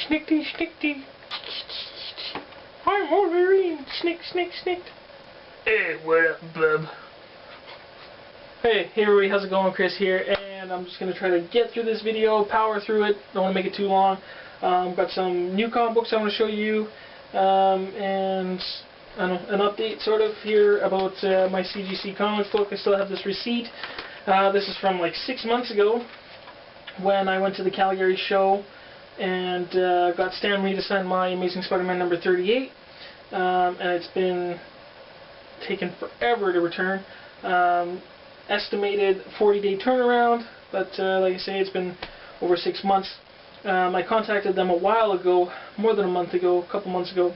Snickty, snickty. I'm Wolverine. Snick, snick, snick. Hey, what up, bub? Hey everybody, how's it going? Chris here, and I'm just going to try to get through this video, power through it. Don't want to make it too long. Got some new comic books I want to show you, and I don't know, an update sort of here about my CGC Comics book. I still have this receipt. This is from like 6 months ago when I went to the Calgary show and got Stan Lee to sign my Amazing Spider-Man number 38, and it's been taken forever to return. Estimated 40-day turnaround, but like I say, it's been over 6 months. I contacted them a while ago, more than a month ago, a couple months ago.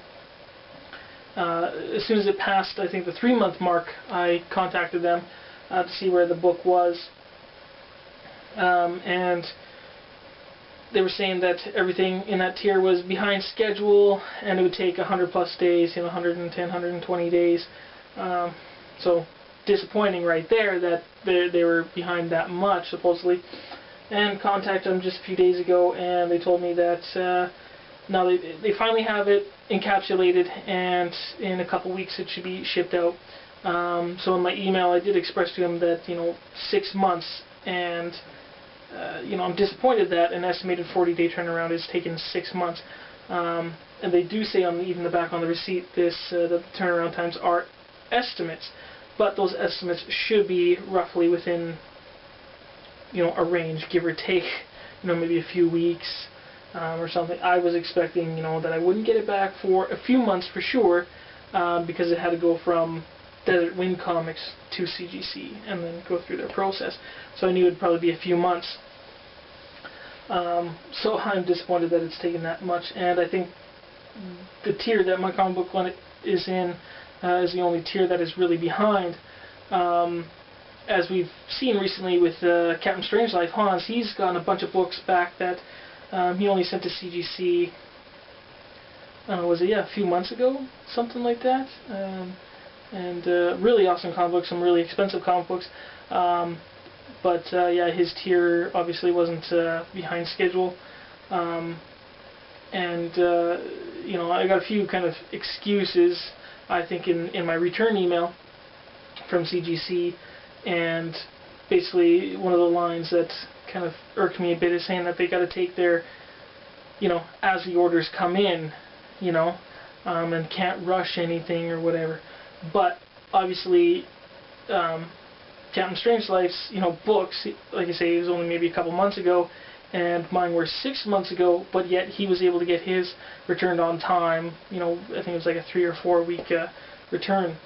As soon as it passed, I think, the 3-month mark, I contacted them to see where the book was. And they were saying that everything in that tier was behind schedule, and it would take 100+ days, 110, 120 days. So disappointing right there that they were behind that much, supposedly. And contacted them just a few days ago, and they told me that now they finally have it encapsulated, and in a couple weeks it should be shipped out. So in my email I did express to them that 6 months, and I'm disappointed that an estimated 40-day turnaround is taking 6 months. And they do say on even the back on the receipt that the turnaround times are estimates, but those estimates should be roughly within a range, give or take, maybe a few weeks or something. I was expecting that I wouldn't get it back for a few months for sure, because it had to go from Desert Wind Comics to CGC and then go through their process. So I knew it would probably be a few months. So I'm disappointed that it's taken that much, and I think the tier that my comic book one is in is the only tier that is really behind. As we've seen recently with Captain Strangelove, Hans, he's gotten a bunch of books back that he only sent to CGC, was it, a few months ago? Something like that. And really awesome comic books, some really expensive comic books. But yeah, his tier obviously wasn't behind schedule. And I got a few kind of excuses, I think, in my return email from CGC, and basically one of the lines that kind of irked me a bit is saying that they got to take their, as the orders come in, and can't rush anything or whatever. But obviously, Captain Strangelove's, books, like I say, it was only maybe a couple months ago, and mine were 6 months ago, but yet he was able to get his returned on time. I think it was like a 3 or 4 week return.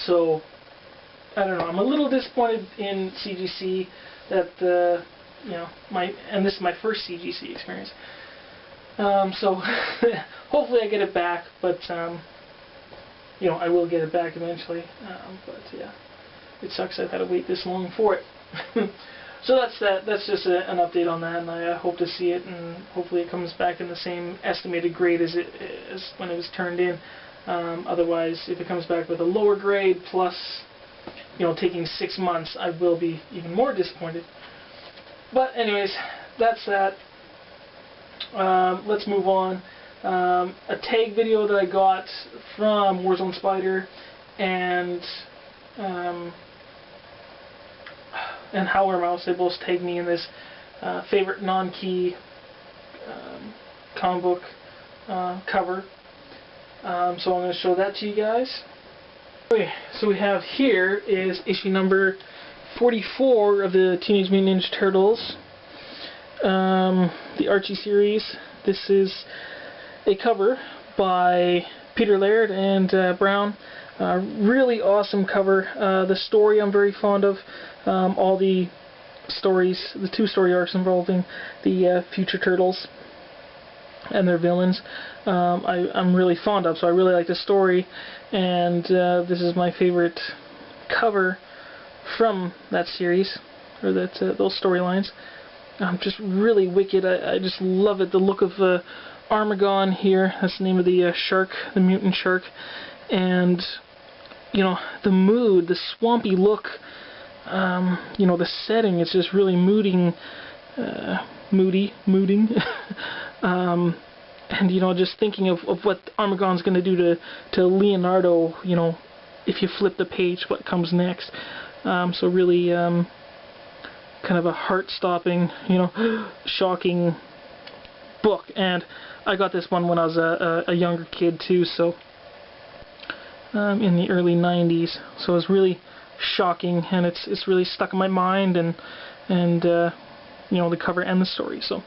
So I don't know. I'm a little disappointed in CGC that and this is my first CGC experience. So hopefully I get it back, but I will get it back eventually. But yeah, it sucks I've had to wait this long for it. So that's that. That's just an update on that, and I hope to see it, and hopefully it comes back in the same estimated grade as when it was turned in. Otherwise, if it comes back with a lower grade plus, taking 6 months, I will be even more disappointed. But anyways, that's that. Let's move on. A tag video that I got from Warzone Spider and Howler Mouse, they both tagged me in this favorite non-key comic book cover. So I'm going to show that to you guys. Okay, so we have here is issue number 44 of the Teenage Mutant Ninja Turtles, the Archie series. This is a cover by Peter Laird and Brown. Really awesome cover. The story I'm very fond of. All the stories, the 2 story arcs involving the future Turtles and their villains, I'm really fond of, so I really like the story, and this is my favorite cover from that series, or those storylines. Just really wicked. I just love it. The look of Armagon here, that's the name of the shark, the mutant shark, and the mood, the swampy look, the setting, it's just really mooding, mooding. And, you know, just thinking of what Armagon's going to do to Leonardo, you know, if you flip the page, what comes next. So really kind of a heart-stopping, you know, shocking book. And I got this one when I was a younger kid too, so in the early 90s. So it was really shocking, and it's really stuck in my mind, and you know, the cover and the story. So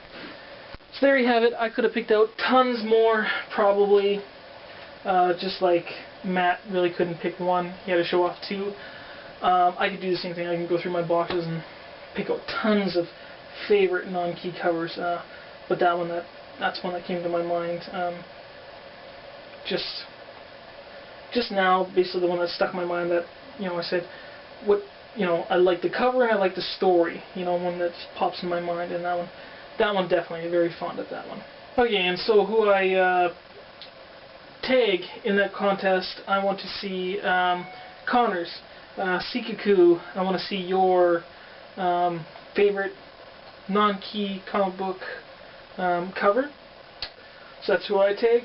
there you have it. I could have picked out tons more, probably. Just like Matt really couldn't pick one. He had to show off two. I could do the same thing. I can go through my boxes and pick out tons of favorite non-key covers. But that's one that came to my mind. Just now, basically the one that stuck in my mind, that, you know, I said, you know, I like the cover and I like the story. You know, one that just pops in my mind, and that one definitely, very fond of that one. Okay, and so who I tag in that contest, I want to see Connors, Sikaku. I want to see your favorite non-key comic book cover. So that's who I tag.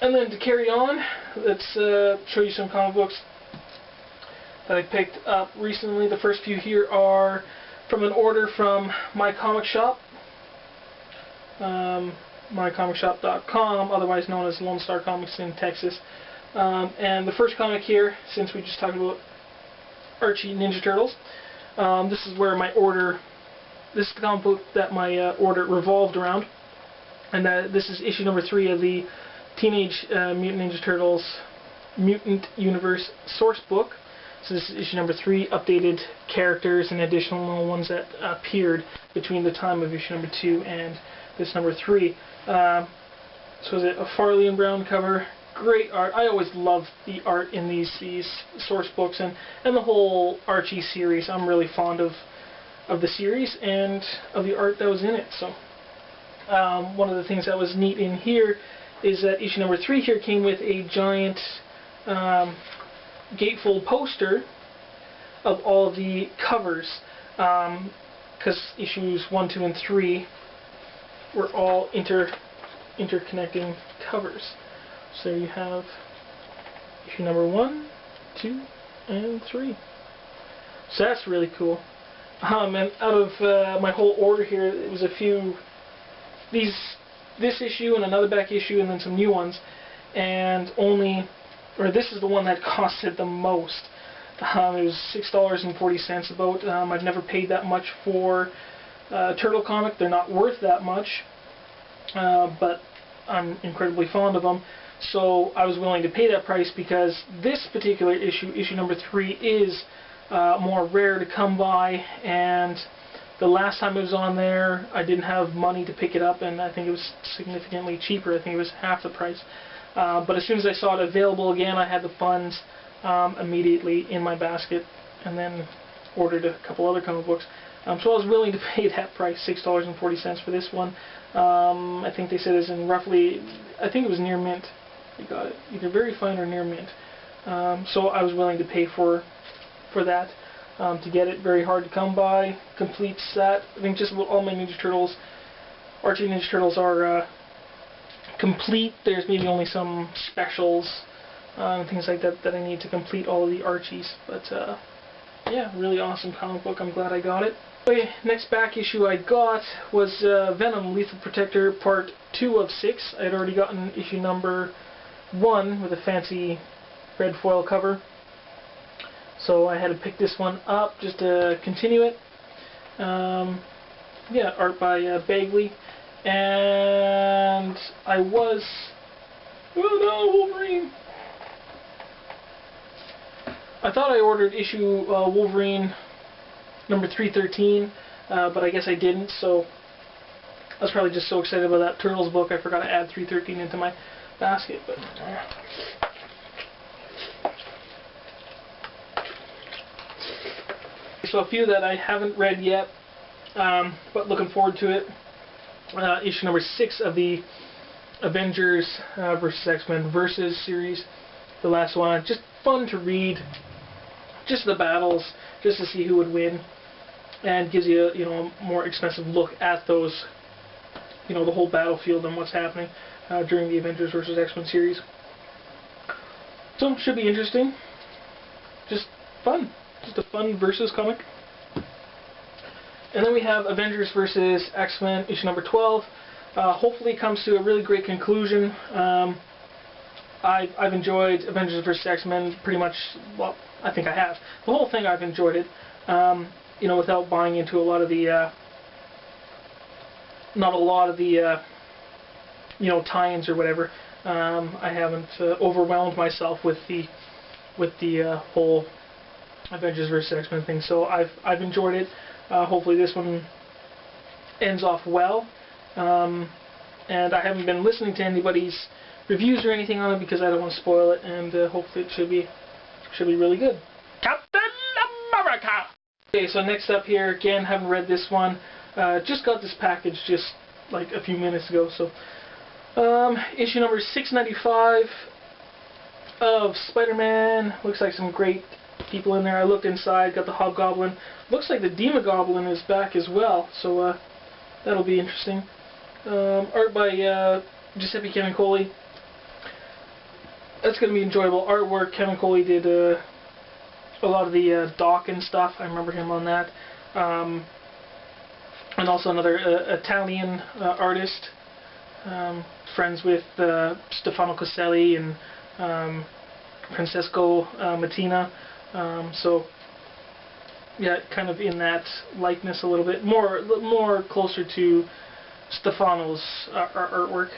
And then to carry on, let's show you some comic books that I picked up recently. The first few here are from an order from My Comic Shop, mycomicshop.com, otherwise known as Lone Star Comics in Texas. And the first comic here, since we just talked about Archie Ninja Turtles, this is where my order, this is the comic book that my order revolved around, and this is issue number 3 of the Teenage Mutant Ninja Turtles Mutant Universe source book. So this is issue number 3, updated characters and additional ones that appeared between the time of issue number 2 and this number 3. So is it a Farley and Brown cover? Great art. I always love the art in these source books, and the whole Archie series. I'm really fond of the series and of the art that was in it. So one of the things that was neat in here is that issue number 3 here came with a giant gatefold poster of all of the covers, because issues 1, 2, and 3 were all interconnecting covers. So there you have issue number 1, 2, and 3. So that's really cool. And out of my whole order here, it was a few, this issue and another back issue and then some new ones, and this is the one that costed the most. It was $6.40 about. I've never paid that much for a Turtle comic. They're not worth that much, but I'm incredibly fond of them. So I was willing to pay that price because this particular issue, issue number 3, is more rare to come by, and the last time it was on there, I didn't have money to pick it up, and I think it was significantly cheaper. I think it was half the price. But as soon as I saw it available again, I had the funds immediately in my basket, and then ordered a couple other comic books. So I was willing to pay that price, $6.40 for this one. I think they said it's in roughly, I think it was near mint. You got it, either very fine or near mint. So I was willing to pay for that to get it. Very hard to come by. Complete set. I think just about all my Ninja Turtles, Archie Ninja Turtles, are complete. There's maybe only some specials and things like that that I need to complete all of the Archies. But yeah, really awesome comic book. I'm glad I got it. Okay, next back issue I got was Venom Lethal Protector Part 2 of 6. I had already gotten issue number 1 with a fancy red foil cover, so I had to pick this one up just to continue it. Yeah, art by Bagley, and I was, oh no, Wolverine! I thought I ordered issue Wolverine number 313, but I guess I didn't, so I was probably just so excited about that Turtles book I forgot to add 313 into my basket. But so a few that I haven't read yet, but looking forward to it. Issue number 6 of the Avengers vs. X-Men Versus series, the last one. Just fun to read, just the battles, just to see who would win. and gives you a more expensive look at those, the whole battlefield and what's happening during the Avengers vs. X-Men series. So should be interesting. Just fun. Just a fun versus comic. And then we have Avengers vs. X-Men issue number 12. Hopefully comes to a really great conclusion. I've enjoyed Avengers vs. X-Men pretty much, well, I think I have. The whole thing I've enjoyed it, without buying into a lot of the, tie-ins or whatever. I haven't overwhelmed myself with the whole Avengers vs. X-Men thing, so I've enjoyed it. Hopefully this one ends off well. And I haven't been listening to anybody's reviews or anything on it because I don't want to spoil it, and hopefully it should be really good. Captain America! Okay, so next up here, again, haven't read this one. Just got this package just like a few minutes ago, so issue number 695 of Spider-Man. Looks like some great people in there. I looked inside, got the Hobgoblin. Looks like the Demogoblin is back as well, so that'll be interesting. Art by Giuseppe Camuncoli. That's going to be enjoyable artwork. Camuncoli did a lot of the Doc and stuff. I remember him on that. And also another Italian artist, friends with Stefano Caselli and Francesco Mattina. So yeah, kind of in that likeness a little bit, more closer to Stefano's artwork.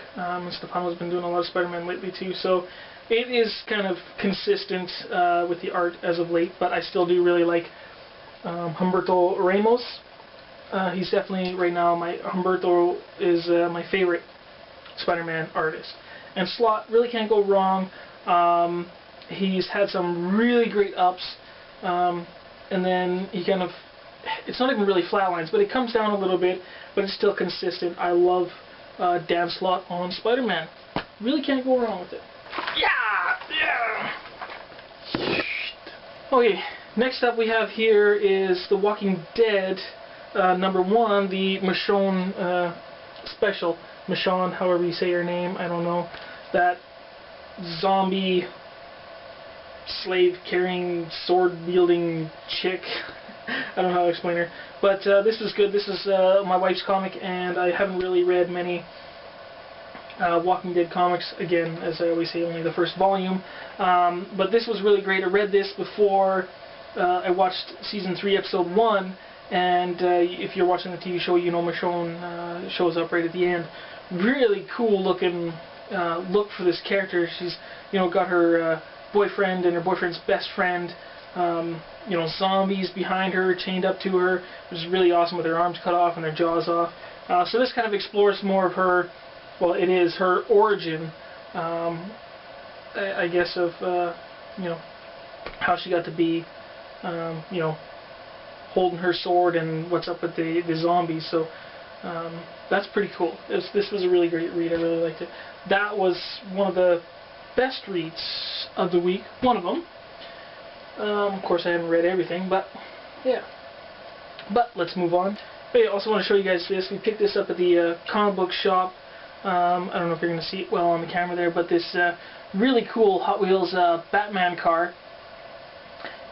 Stefano's been doing a lot of Spider-Man lately too, so it is kind of consistent with the art as of late, but I still do really like Humberto Ramos. He's definitely, right now, Humberto is my favorite Spider-Man artist. And Slott really can't go wrong. He's had some really great ups, and then he kind of, it's not even really flatlines, but it comes down a little bit, but it's still consistent. I love Dan Slott on Spider-Man. Really can't go wrong with it. Yeah! Okay, next up we have here is The Walking Dead number 1, the Michonne special. Michonne, however you say her name, I don't know. That zombie slave-carrying, sword-wielding chick. I don't know how to explain her. But this is good. This is my wife's comic, and I haven't really read many Walking Dead comics. Again, as I always say, only the first volume. But this was really great. I read this before I watched Season 3, Episode 1, and if you're watching the TV show, you know Michonne shows up right at the end. Really cool looking look for this character. She's, got her boyfriend and her boyfriend's best friend, zombies behind her, chained up to her, which is really awesome, with their arms cut off and their jaws off. So this kind of explores more of her, well, it is her origin, I guess, of, how she got to be, holding her sword and what's up with the zombies. So that's pretty cool. This was a really great read. I really liked it. That was one of the best reads of the week. One of them. Of course, I haven't read everything, but yeah. But let's move on. I also want to show you guys this. We picked this up at the comic book shop. I don't know if you're going to see it well on the camera there, but this really cool Hot Wheels Batman car.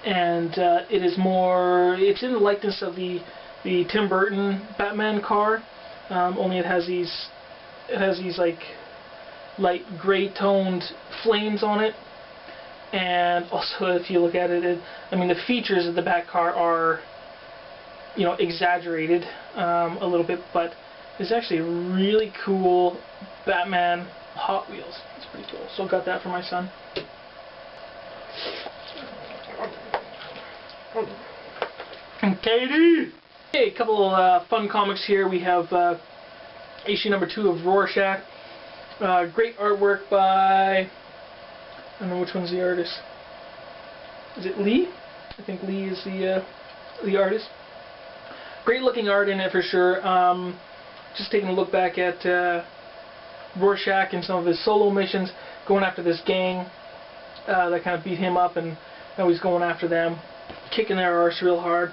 And it is more, it's in the likeness of the Tim Burton Batman car, only it has these like light gray toned flames on it. And also, if you look at it, I mean, the features of the Bat car are, exaggerated a little bit, but it's actually a really cool Batman Hot Wheels. It's pretty cool. So got that for my son. Katie! Okay, a couple of fun comics here. We have issue number 2 of Rorschach. Great artwork by, I don't know which one's the artist. Is it Lee? I think Lee is the artist. Great looking art in it for sure. Just taking a look back at Rorschach and some of his solo missions, going after this gang that kind of beat him up, and now he's going after them, kicking their arse real hard.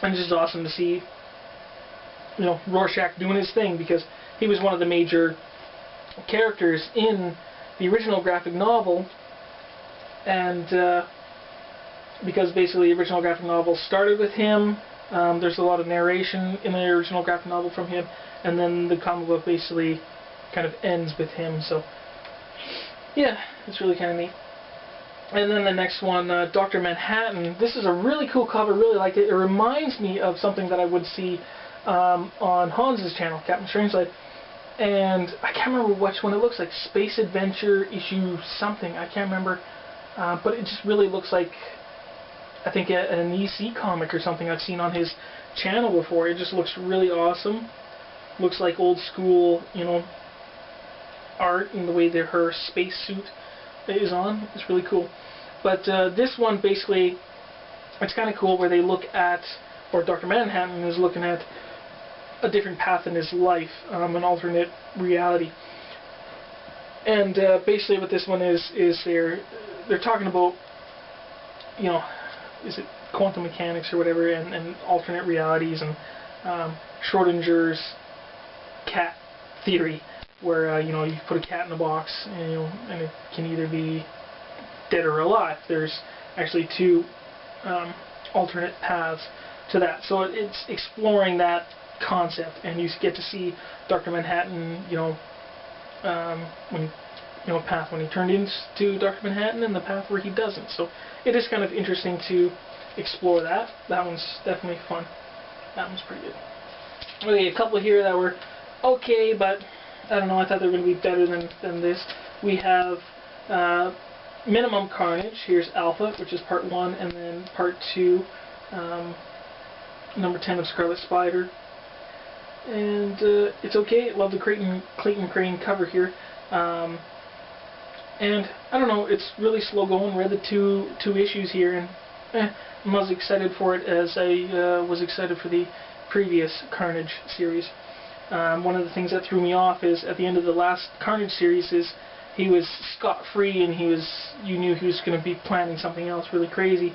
And it's just awesome to see, you know, Rorschach doing his thing, because he was one of the major characters in the original graphic novel, and because basically the original graphic novel started with him. There's a lot of narration in the original graphic novel from him, and then the comic book basically kind of ends with him. So yeah, it's really kind of neat. And then the next one, Dr. Manhattan. This is a really cool cover. Really liked it. It reminds me of something that I would see on Hans's channel, Captain Strangelove. And I can't remember which one it looks like. Space Adventure issue something. I can't remember. But it just really looks like, I think, an EC comic or something I've seen on his channel before. It just looks really awesome. Looks like old school, you know, art in the way that her spacesuit is on. It's really cool. But this one, basically, it's kind of cool where they look at, or Dr. Manhattan is looking at a different path in his life, an alternate reality. And basically what this one is they're talking about, you know, is it quantum mechanics or whatever, and alternate realities, and Schrodinger's cat theory, where you know, you put a cat in a box, and you know, and it can either be dead or alive. There's actually two alternate paths to that. So it's exploring that concept, and you get to see Dr. Manhattan, you know, when, you know, path when he turned into Dr. Manhattan, and the path where he doesn't. So it is kind of interesting to explore that. That one's definitely fun. That one's pretty good. Okay, a couple here that were okay, but I don't know, I thought they were going to be better than this. We have Minimum Carnage. Here's Alpha, which is part 1, and then part 2, number 10 of Scarlet Spider. And it's okay. Love the Clayton Crane cover here. And I don't know, it's really slow going. Read the two issues here, and I'm not as excited for it as I was excited for the previous Carnage series. One of the things that threw me off is at the end of the last Carnage series is he was scot-free, and you knew he was going to be planning something else really crazy.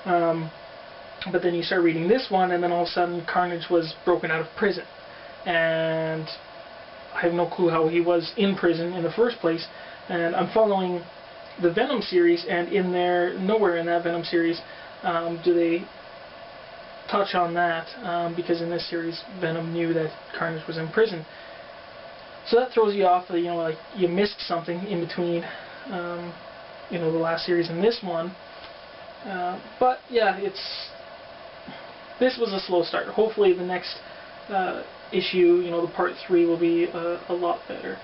But then you start reading this one, and then all of a sudden Carnage was broken out of prison. And I have no clue how he was in prison in the first place. And I'm following the Venom series, and nowhere in that Venom series do they touch on that, because in this series Venom knew that Carnage was in prison. So that throws you off, you know, like you missed something in between, you know, the last series and this one. But yeah, this was a slow start. Hopefully the next issue, you know, the part 3 will be a lot better.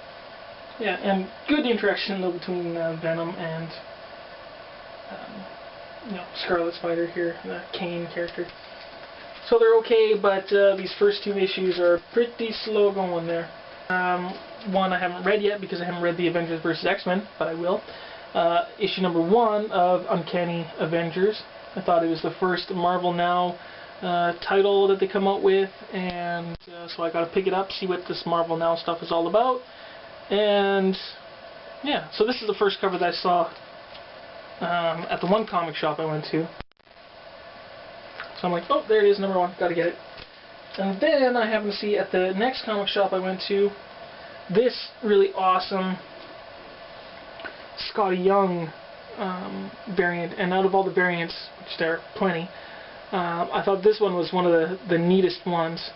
Yeah, and good interaction though between Venom and you know, Scarlet Spider here, the Kane character. So they're okay, but these first 2 issues are pretty slow going there. One I haven't read yet because I haven't read the Avengers vs. X-Men, but I will. Issue number 1 of Uncanny Avengers. I thought it was the first Marvel Now title that they come out with, and so I got to pick it up, see what this Marvel Now stuff is all about. And yeah, so this is the first cover that I saw at the one comic shop I went to. So I'm like, oh, there it is, number 1, gotta get it. And then I happened to see at the next comic shop I went to this really awesome Scotty Young variant, and out of all the variants, which there are plenty, I thought this one was one of the neatest ones.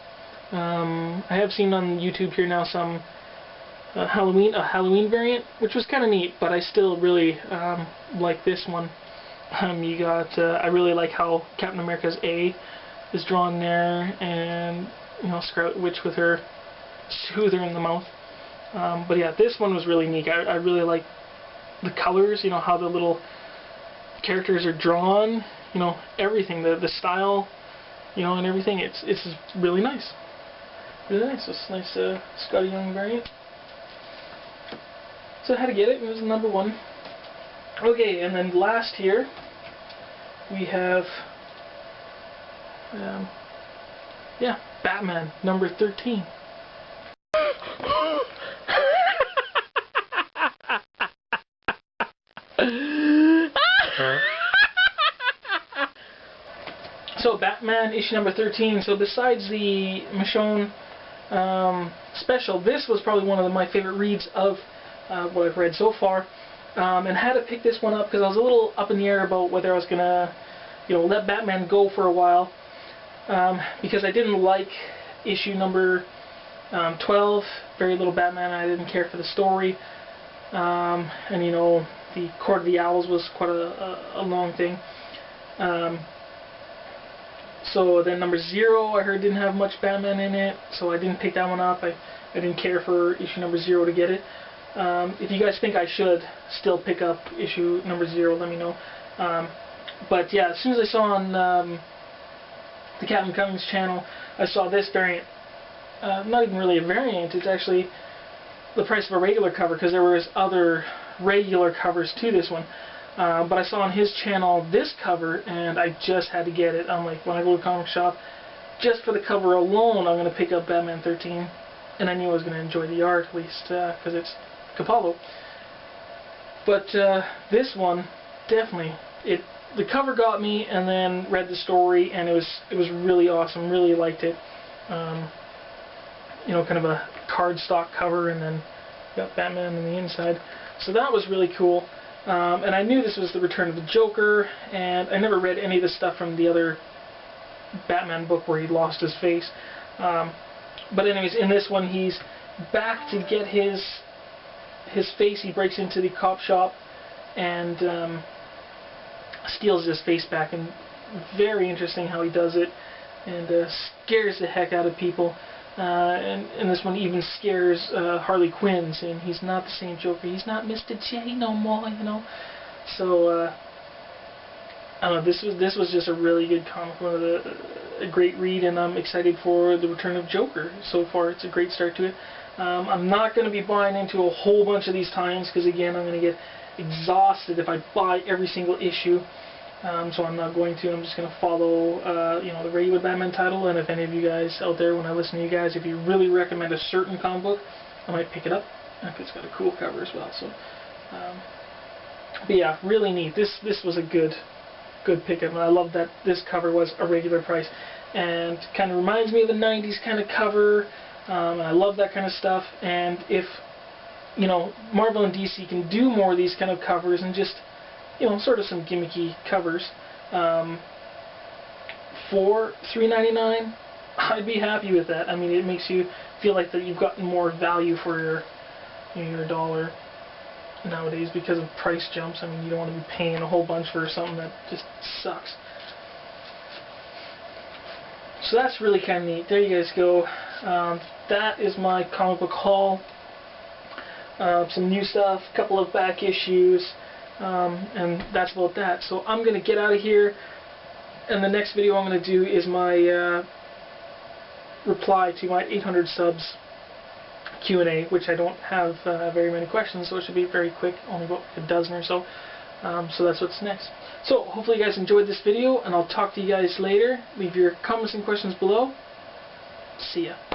I have seen on YouTube here now some a Halloween variant, which was kind of neat, but I still really like this one. You got I really like how Captain America's A is drawn there, and you know, Scarlet Witch with her soother in the mouth. But yeah, this one was really neat. I really like the colors, you know, how the little characters are drawn, you know, everything, the style, you know, and everything. It's really nice. Really nice. It's a nice Scotty Young variant. So I had to get it. It was number 1. Okay, and then last here we have yeah, Batman number 13. So Batman issue number 13. So besides the Michonne special, this was probably one of my favorite reads of what I've read so far. And had to pick this one up because I was a little up in the air about whether I was gonna, let Batman go for a while, because I didn't like issue number 12, very little Batman. I didn't care for the story, and the Court of the Owls was quite a long thing. So then number 0, I heard didn't have much Batman in it, so I didn't pick that one up. I didn't care for issue number 0 to get it. If you guys think I should still pick up issue number 0, let me know. But yeah, as soon as I saw on the Captain Cummings channel, I saw this variant. Not even really a variant, it's actually the price of a regular cover, because there was other regular covers to this one. But I saw on his channel this cover, and I just had to get it. I'm like, when I go to the comic shop, just for the cover alone, I'm going to pick up Batman 13. And I knew I was going to enjoy the art, at least, because it's Capallo. But this one, definitely, the cover got me, and then read the story, and it was really awesome. Really liked it. Kind of a cardstock cover, and then got Batman on the inside. So that was really cool. And I knew this was the Return of the Joker, and I never read any of the stuff from the other Batman book where he lost his face. But anyways, in this one, he's back to get his face. He breaks into the cop shop and steals his face back, and very interesting how he does it, and scares the heck out of people. And this one even scares Harley Quinn, saying he's not the same Joker, he's not Mr. J no more, So I don't know, this was just a really good comic, a great read, and I'm excited for the Return of Joker. So far, it's a great start to it. I'm not going to be buying into a whole bunch of these times, because again, I'm going to get exhausted if I buy every single issue. So I'm not going to. I'm just going to follow, the regular Batman title. And if any of you guys out there, when I listen to you guys, if you really recommend a certain comic book, I might pick it up if it's got a cool cover as well. So, but yeah, really neat. This was a good pickup, and I love that this cover was a regular price, and kind of reminds me of the '90s kind of cover. And I love that kind of stuff. And if Marvel and DC can do more of these kind of covers and just sort of some gimmicky covers for $3.99, I'd be happy with that. I mean, it makes you feel like that you've gotten more value for your dollar nowadays because of price jumps. I mean, you don't want to be paying a whole bunch for something that just sucks. So that's really kind of neat. There you guys go. That is my comic book haul. Some new stuff, a couple of back issues. And that's about that. So I'm going to get out of here, and the next video I'm going to do is my reply to my 800 subs Q&A, which I don't have very many questions, so it should be very quick, only about a dozen or so. So that's what's next. So hopefully you guys enjoyed this video, and I'll talk to you guys later. Leave your comments and questions below. See ya.